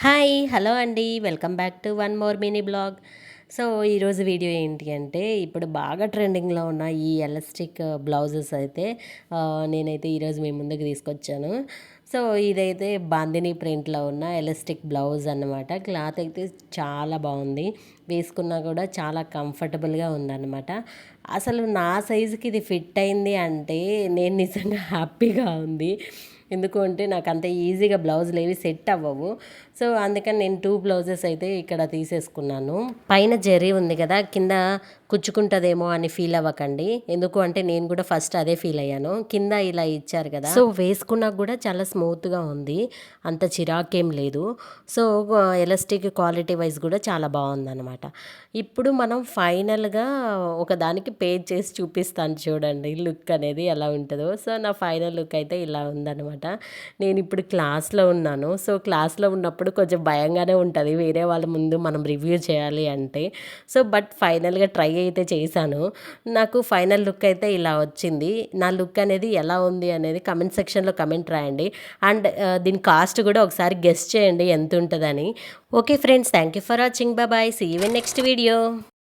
Hi hello అండి welcome back to one more mini blog. So ఈరోజు video ఏంటి అంటే ఇప్పుడు బాగా ట్రెండింగ్లో ఉన్న ఈ ఎలాస్టిక్ బ్లౌజెస్ అయితే నేనైతే ఈరోజు మీ ముందుకు తీసుకొచ్చాను. సో ఇదైతే బాందిని ప్రింట్లో ఉన్న ఎలాస్టిక్ బ్లౌజ్ అన్నమాట. క్లాత్ అయితే చాలా బాగుంది, వేసుకున్నా కూడా చాలా కంఫర్టబుల్గా ఉందన్నమాట. అసలు నా సైజుకి ఇది ఫిట్ అయింది అంటే నేను నిజంగా హ్యాపీగా ఉంది. ఎందుకు అంటే నాకు అంత ఈజీగా బ్లౌజులు ఏవి సెట్ అవ్వవు. సో అందుకని నేను 2 బ్లౌజెస్ అయితే ఇక్కడ తీసేసుకున్నాను. పైన జెర్రీ ఉంది కదా, కింద కుచ్చుకుంటుందేమో అని ఫీల్ అవ్వకండి. ఎందుకు అంటే నేను కూడా ఫస్ట్ అదే ఫీల్ అయ్యాను. కింద ఇలా ఇచ్చారు కదా, సో వేసుకున్నా కూడా చాలా స్మూత్గా ఉంది, అంత చిరాకేం లేదు. సో ఎలాస్టిక్ క్వాలిటీ వైజ్ కూడా చాలా బాగుందన్నమాట. ఇప్పుడు మనం ఫైనల్గా ఒకదానికి పేర్ చేసి చూపిస్తాను చూడండి లుక్ అనేది ఎలా ఉంటుందో. సో నా ఫైనల్ లుక్ అయితే ఇలా ఉందన్నమాట. నేను ఇప్పుడు క్లాస్లో ఉన్నాను. సో క్లాస్లో ఉన్నప్పుడు కొంచెం భయంగానే ఉంటుంది వేరే వాళ్ళ ముందు మనం రివ్యూ చేయాలి అంటే. సో బట్ ఫైనల్గా ట్రై అయితే చేశాను. నాకు ఫైనల్ లుక్ అయితే ఇలా వచ్చింది. నా లుక్ అనేది ఎలా ఉంది అనేది కమెంట్ సెక్షన్లో కమెంట్ రాయండి. అండ్ దీని కాస్ట్ కూడా ఒకసారి గెస్ చేయండి ఎంత ఉంటుందని. Okay friends, thank you for watching. Bye, see you in next video.